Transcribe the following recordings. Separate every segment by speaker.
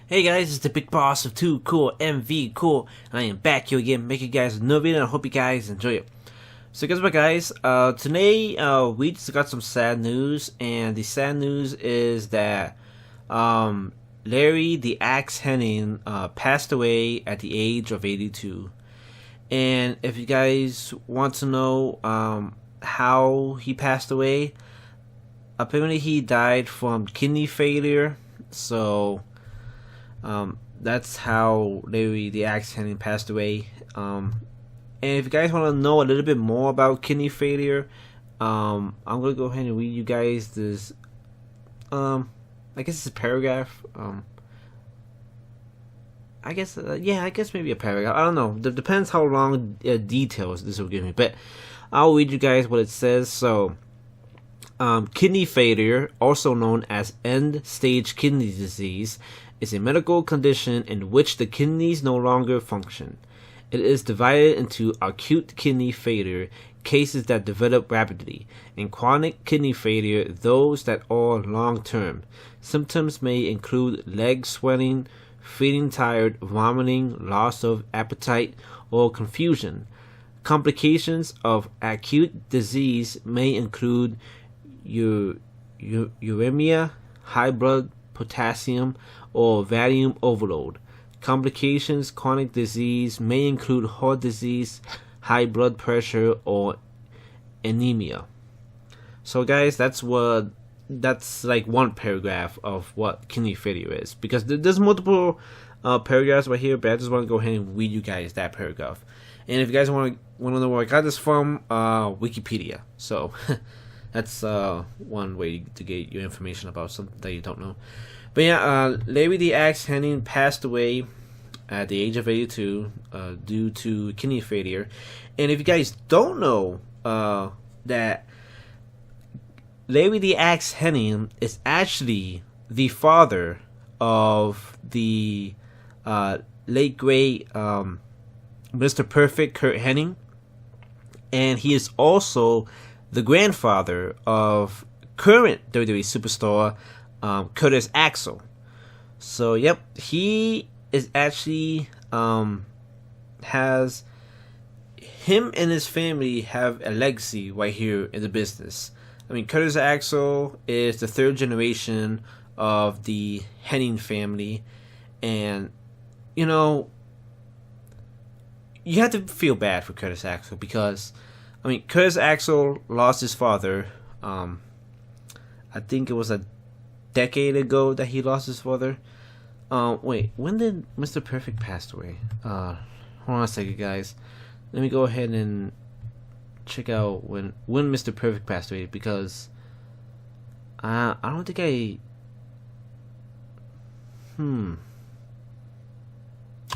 Speaker 1: Hey guys, it's the big boss of Too Cool, MV Cool, and I am back here again, making you guys another video, and I hope you guys enjoy it. So guess what guys, today we just got some sad news, and the sad news is that Larry the Axe Henning passed away at the age of 82. And if you guys want to know how he passed away, apparently he died from kidney failure. So that's how Larry the Axe Henning passed away. And if you guys want to know a little bit more about kidney failure, I'm gonna go ahead and read you guys this. I guess it's a paragraph. I guess maybe a paragraph. I don't know. Depends how long details this will give me. But I'll read you guys what it says. So, kidney failure, also known as end-stage kidney disease, is a medical condition in which the kidneys no longer function. It is divided into acute kidney failure, cases that develop rapidly, and chronic kidney failure, those that are long-term. Symptoms may include leg swelling, feeling tired, vomiting, loss of appetite, or confusion. Complications of acute disease may include uremia, high blood potassium, or valium overload. Complications chronic disease may include heart disease, high blood pressure, or anemia. So guys, that's like one paragraph of what kidney failure is, because there's multiple paragraphs right here, but I just want to go ahead and read you guys that paragraph. And if you guys want to know where I got this from, Wikipedia. So that's one way to get your information about something that you don't know. But yeah, Larry the Axe Henning passed away at the age of 82 due to kidney failure. And if you guys don't know that Larry the Axe Henning is actually the father of the late great Mr. Perfect Curt Hennig, and he is also the grandfather of current WWE superstar Curtis Axel. So yep, he is actually has him and his family have a legacy right here in the business. I mean, Curtis Axel is the third generation of the Henning family, and you know, you have to feel bad for Curtis Axel, because I mean, Curtis Axel lost his father. I think it was a decade ago that he lost his father. Wait, when did Mr. Perfect pass away? Hold on a second, guys. Let me go ahead and check out when Mr. Perfect passed away, because I don't think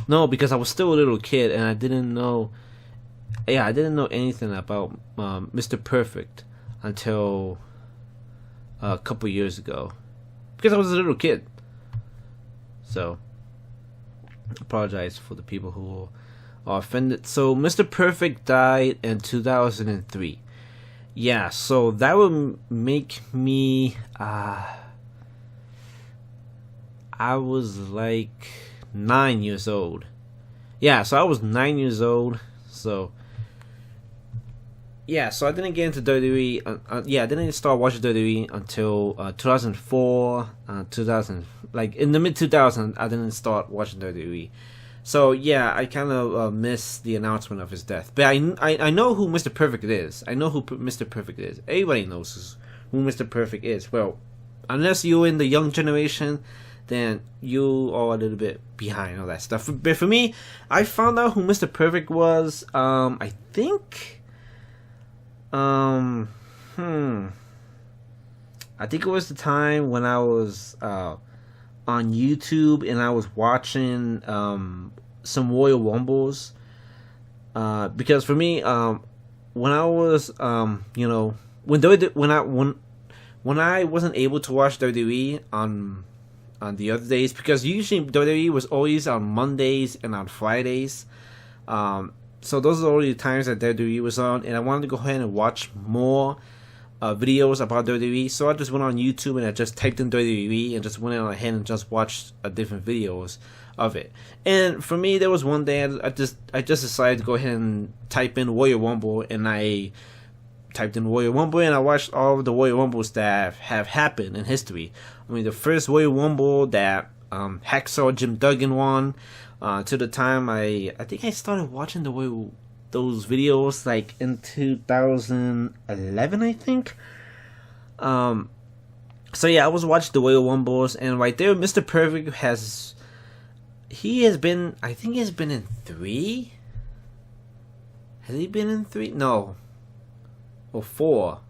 Speaker 1: no, because I was still a little kid and I didn't know anything about Mr. Perfect until a couple years ago, because I was a little kid. So apologize for the people who are offended. So Mr. Perfect died in 2003. Yeah, so that would make me I was like 9 years old. Yeah, so I was 9 years old. So yeah, so I didn't get into WWE. I didn't start watching WWE until 2004, 2000. Like in the mid 2000s, I didn't start watching WWE. So yeah, I kind of missed the announcement of his death. But I know who Mr. Perfect is. I know who Mr. Perfect is. Everybody knows who Mr. Perfect is. Well, unless you're in the young generation, then you are a little bit behind all that stuff. But for me, I found out who Mr. Perfect was. I think. I think it was the time when I was on YouTube and I was watching some Royal Rumbles. Because for me, when I was when I wasn't able to watch WWE on the other days, because usually WWE was always on Mondays and on Fridays. So those are the only times that WWE was on, and I wanted to go ahead and watch more videos about WWE. So I just went on YouTube and I just typed in WWE and just went ahead and just watched different videos of it. And for me, there was one day I just decided to go ahead and type in Royal Rumble, and I typed in Royal Rumble and I watched all of the Royal Rumbles that have happened in history. I mean, the first Royal Rumble that Hacksaw Jim Duggan won. To the time I think I started watching those videos like in 2011, I think. So yeah, I was watching the Royal Rumbles, and right there, Mr. Perfect has been, I think he's been in 3. Has he been in 3? No. Or 4.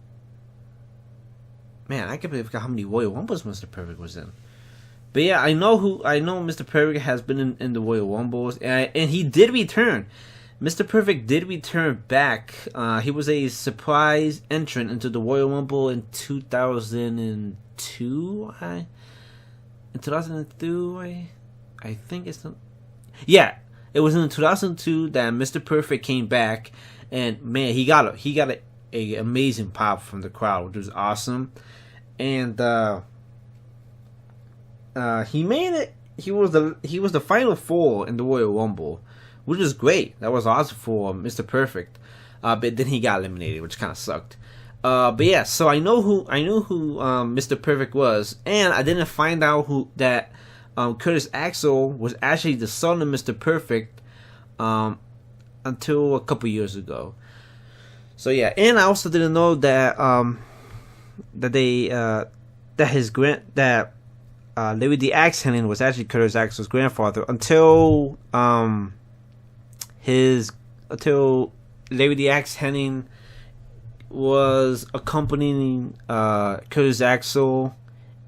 Speaker 1: Man, I can't believe how many Royal Rumbles Mr. Perfect was in. But yeah, I know Mr. Perfect has been in the Royal Rumbles, and he did return. Mr. Perfect did return back. He was a surprise entrant into the Royal Rumble in 2002. In 2002, I think it's the... Yeah, it was in 2002 that Mr. Perfect came back, and man, he got a amazing pop from the crowd, which was awesome. And he made it. He was the final 4 in the Royal Rumble, which was great. That was awesome for Mr. Perfect. But then he got eliminated, which kind of sucked. But yeah, so I knew who Mr. Perfect was, and I didn't find out that Curtis Axel was actually the son of Mr. Perfect until a couple years ago. So yeah, and I also didn't know that Larry the Axe Henning was actually Curtis Axel's grandfather until Larry the Axe Henning was accompanying Curtis Axel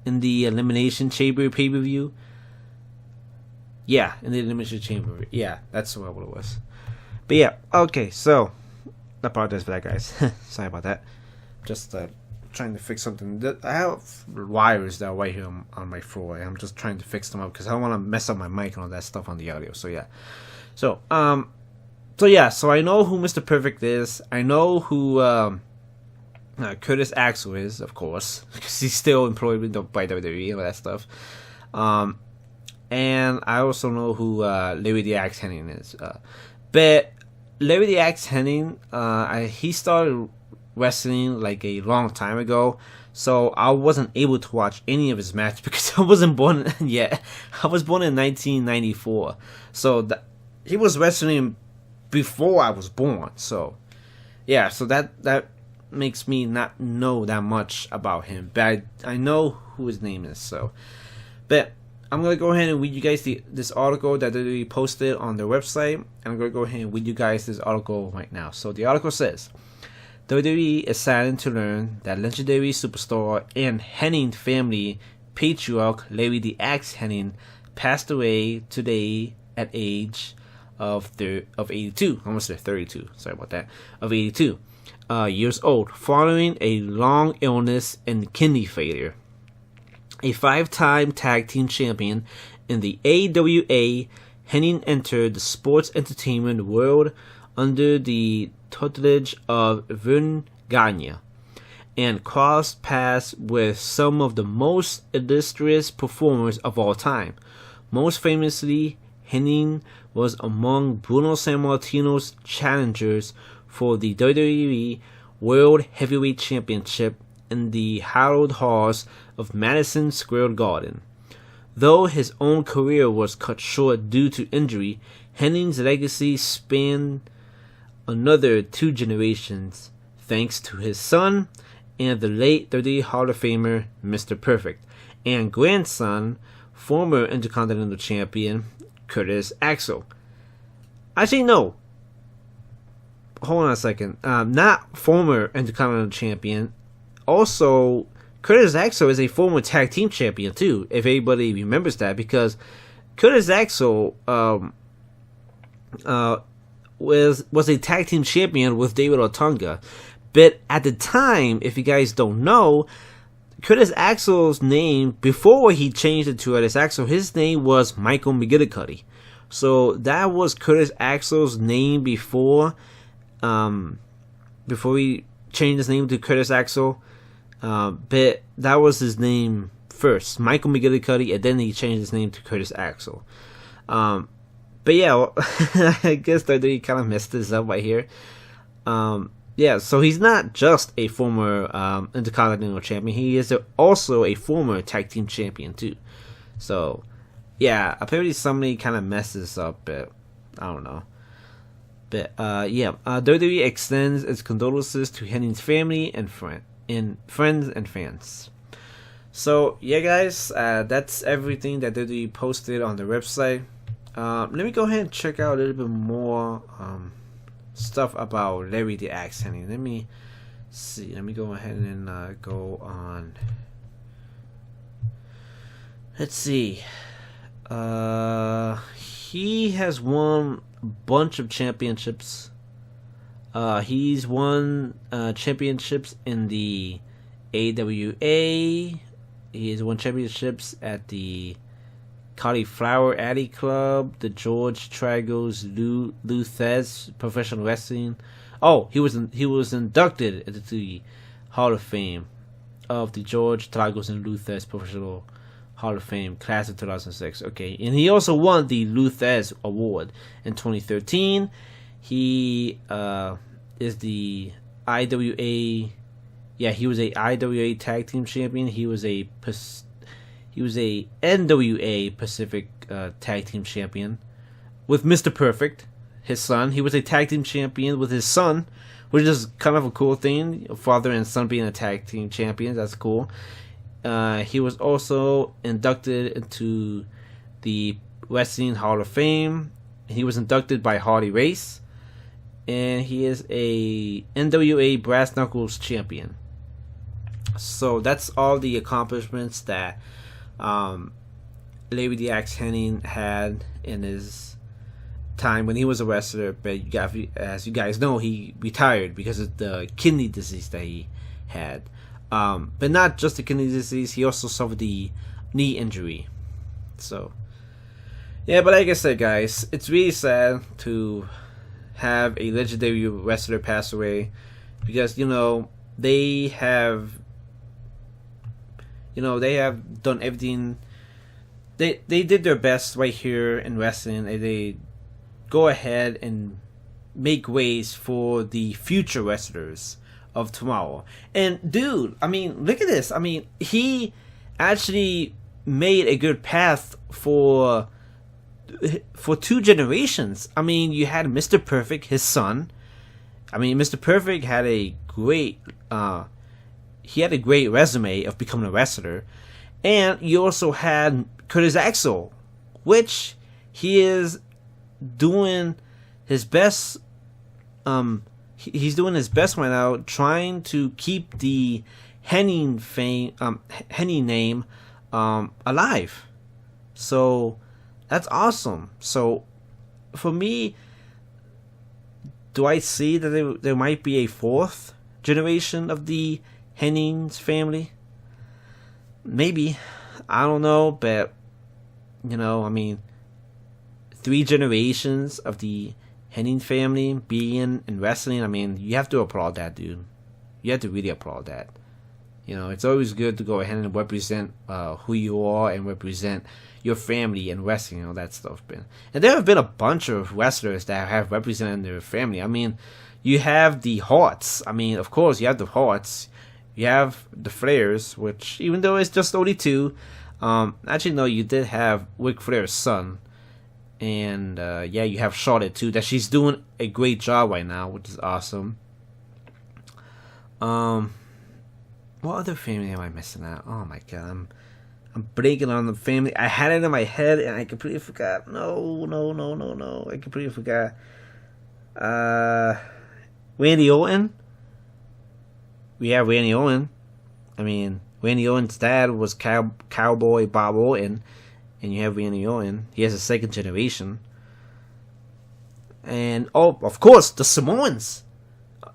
Speaker 1: in the Elimination Chamber pay-per-view. Yeah, in the Elimination Chamber. Yeah, that's what it was. But yeah, okay, so I apologize for that, guys. Sorry about that. Just trying to fix something. I have wires that are right here on my floor, and I'm just trying to fix them up because I don't want to mess up my mic and all that stuff on the audio. So yeah. So I know who Mr. Perfect is. I know who Curtis Axel is, of course, because he's still employed by WWE and all that stuff. And I also know who Larry the Axe Henning is. But Larry the Axe Henning, he started wrestling like a long time ago, so I wasn't able to watch any of his matches because I wasn't born yet. I was born in 1994, so he was wrestling before I was born. So yeah, so that makes me not know that much about him, but I know who his name is. So, but I'm gonna go ahead and read you guys this article that they posted on their website, and I'm gonna go ahead and read you guys this article right now. So the article says, WWE is saddened to learn that legendary superstar and Henning family patriarch Larry the Axe Henning passed away today at age of 82. I almost said 32. Sorry about that. Of 82 years old, following a long illness and kidney failure. A 5-time tag team champion in the AWA, Henning entered the sports entertainment world under the tutelage of Vern Gagne and crossed paths with some of the most illustrious performers of all time. Most famously, Henning was among Bruno Sammartino's challengers for the WWE World Heavyweight Championship in the hallowed halls of Madison Square Garden. Though his own career was cut short due to injury, Henning's legacy spanned another 2 generations, thanks to his son and the late WWE Hall of Famer Mr. Perfect, and grandson, former Intercontinental Champion Curtis Axel. Actually, no. Hold on a second. Not former Intercontinental Champion. Also, Curtis Axel is a former tag team champion too, if anybody remembers that, because Curtis Axel was a tag team champion with David Otunga. But at the time, if you guys don't know, Curtis Axel's name, before he changed it to Curtis Axel, his name was Michael McGillicuddy. So that was Curtis Axel's name before he changed his name to Curtis Axel. But that was his name first, Michael McGillicuddy, and then he changed his name to Curtis Axel. But yeah, well, I guess they kind of messed this up right here. Yeah, so he's not just a former Intercontinental Champion. He is also a former Tag Team Champion, too. So, yeah, apparently somebody kind of messed this up, but I don't know. But, WWE extends its condolences to Henning's family and friends and fans. So, yeah, guys, that's everything that WWE posted on their website. Let me go ahead and check out a little bit more stuff about Larry the Axe Henning. Let me see. Let me go ahead and go on. Let's see. He has won a bunch of championships. He's won championships in the AWA. He has won championships at the Cauliflower Alley Club, the George Tragos Luthez Professional Wrestling. Oh, he was inducted into the Hall of Fame of the George Tragos and Luthez Professional Hall of Fame class of 2006. Okay, and he also won the Luthez Award in 2013. He is the IWA. Yeah, he was a IWA Tag Team Champion. He was a NWA Pacific Tag Team Champion with Mr. Perfect, his son. He was a Tag Team Champion with his son, which is kind of a cool thing. Father and son being a Tag Team Champion, that's cool. He was also inducted into the Wrestling Hall of Fame. He was inducted by Harley Race. And he is a NWA Brass Knuckles Champion. So that's all the accomplishments that Larry the Axe Henning had in his time when he was a wrestler. But as you guys know, he retired because of the kidney disease that he had. But not just the kidney disease, he also suffered the knee injury. So, yeah, but like I said, guys, it's really sad to have a legendary wrestler pass away because, they have done everything. They did their best right here in wrestling, and they go ahead and make ways for the future wrestlers of tomorrow. And dude, I mean, look at this. I mean, he actually made a good path for 2 generations. I mean, you had Mr. Perfect, his son. I mean, Mr. Perfect had a great resume of becoming a wrestler. And you also had Curtis Axel, which he is doing his best. He's doing his best right now, trying to keep the Henning name alive. So that's awesome. So for me, do I see that there might be a 4th generation of the Henning's family? Maybe. I don't know, but I mean, 3 generations of the Henning family being in wrestling, I mean, you have to applaud that, dude. You have to really applaud that. It's always good to go ahead and represent who you are and represent your family in wrestling, that stuff. And there have been a bunch of wrestlers that have represented their family. I mean, you have the Harts. I mean, of course, you have the Harts. You have the Flairs, which, even though it's just only 2, actually, no, you did have Ric Flair's son. And, you have Charlotte, too, that she's doing a great job right now, which is awesome. What other family am I missing out? Oh, my God, I'm blanking on the family. I had it in my head, and I completely forgot. No. I completely forgot. Randy Orton? We have Randy Orton. I mean, Randy Orton's dad was Cowboy Bob Orton, and you have Randy Orton. He has a 2nd generation. And, of course, the Samoans.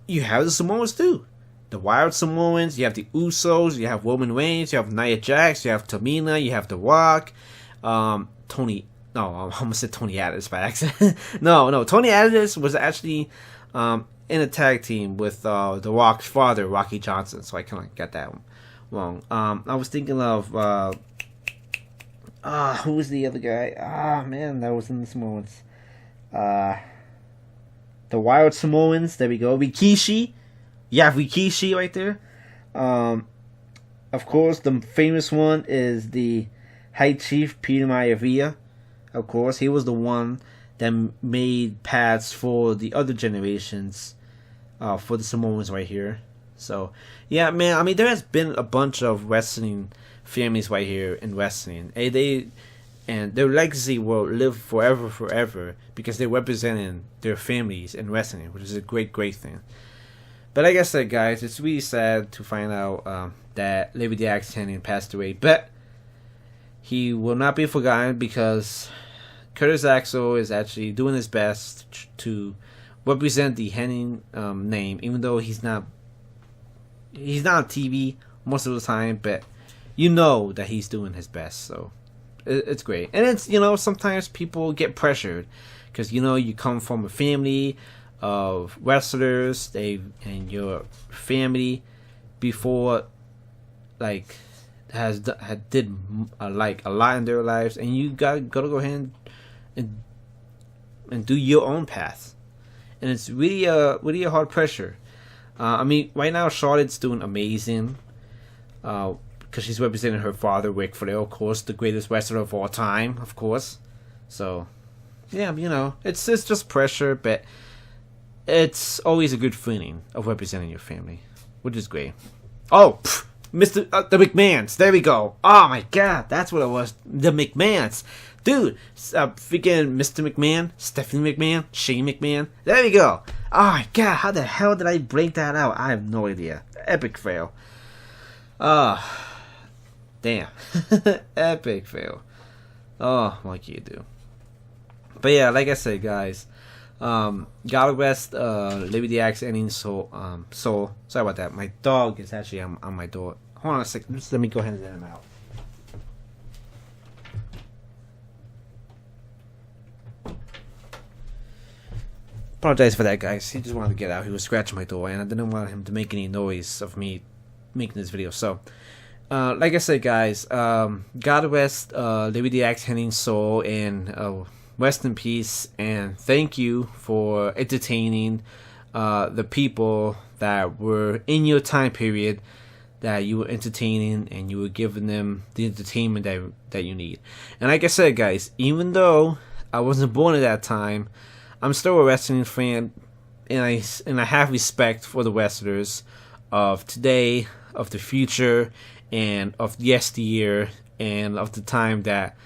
Speaker 1: You have the Samoans, too. The Wild Samoans, you have the Usos, you have Roman Reigns, you have Nia Jax, you have Tamina, you have The Rock, Tony Atlas by accident. No, Tony Atlas was actually in a tag team with The Rock's father, Rocky Johnson, so I kind of got that one. wrong. I was thinking of who was the other guy? Man, that was in the Samoans. The Wild Samoans. There we go. Rikishi. Yeah, Rikishi right there. Of course, the famous one is the High Chief Peter Maivia. Of course, he was the one that made paths for the other generations, for the Samoans right here. So, yeah, man, I mean, there has been a bunch of wrestling families right here in wrestling. And their legacy will live forever, because they're representing their families in wrestling, which is a great thing. But like I said, guys, it's really sad to find out that Lady Axe Henning passed away. But he will not be forgotten, because Curtis Axel is actually doing his best to represent the Henning name, even though he's not on TV most of the time, but you know that he's doing his best, so it's great. And it's, sometimes people get pressured, because, you come from a family of wrestlers, and your family before, like, had did a lot in their lives, and you gotta go ahead and do your own path, and it's really a hard pressure. I mean, right now Charlotte's doing amazing, because she's representing her father, Ric Flair, of course, the greatest wrestler of all time, of course. So, yeah, it's just pressure, but it's always a good feeling of representing your family, which is great. Oh, the McMahons, there we go. Oh my God, that's what it was, the McMahons. Dude, freaking Mr. McMahon, Stephanie McMahon, Shane McMahon. There we go. Oh my God, how the hell did I break that out? I have no idea. Epic fail. Damn. Epic fail. Oh, what can you do? But yeah, like I said, guys, gotta rest Lady Axe Henning soul. Sorry about that. My dog is actually on my door. Hold on a second. Just let me go ahead and let him out. Apologize for that, guys. He just wanted to get out. He was scratching my door, and I didn't want him to make any noise of me making this video. So, like I said, guys, God rest Lady Axe Henning's soul, and rest in peace. And thank you for entertaining the people that were in your time period, that you were entertaining, and you were giving them the entertainment that you need. And like I said, guys, even though I wasn't born at that time, I'm still a wrestling fan, and I have respect for the wrestlers of today, of the future, and of yesteryear, and of the time that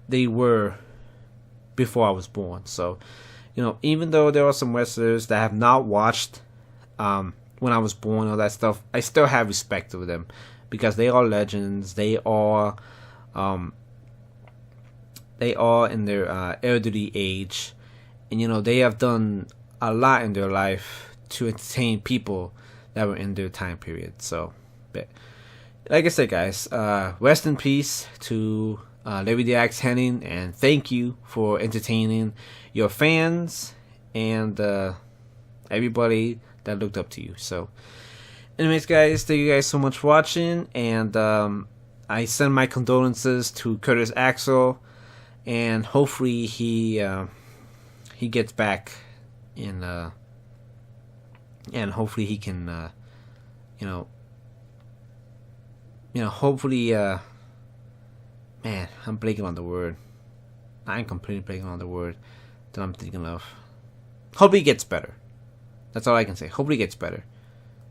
Speaker 1: they were before I was born. So, even though there are some wrestlers that I have not watched when I was born, all that stuff, I still have respect for them, because they are legends. They are in their elderly age, and they have done a lot in their life to entertain people that were in their time period. So, but like I said, guys, rest in peace to Lady Axe Henning, and thank you for entertaining your fans and everybody that looked up to you. So, anyways, guys, thank you guys so much for watching, and I send my condolences to Curtis Axel. And hopefully he gets back in, and hopefully he can, hopefully, man, I'm blanking on the word. I'm completely blanking on the word that I'm thinking of. Hopefully he gets better. That's all I can say. Hopefully he gets better.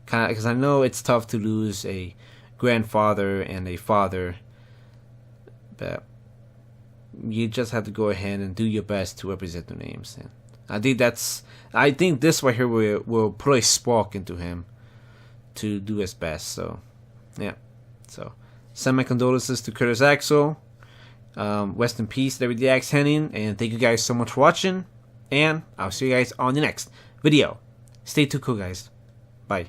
Speaker 1: Kind of, because I know it's tough to lose a grandfather and a father, but you just have to go ahead and do your best to represent the names. And I think this right here will put a spark into him to do his best. So, yeah. So, send my condolences to Curtis Axel. Rest in peace, WWE Axe Henning. And thank you guys so much for watching. And I'll see you guys on the next video. Stay tuned, cool guys. Bye.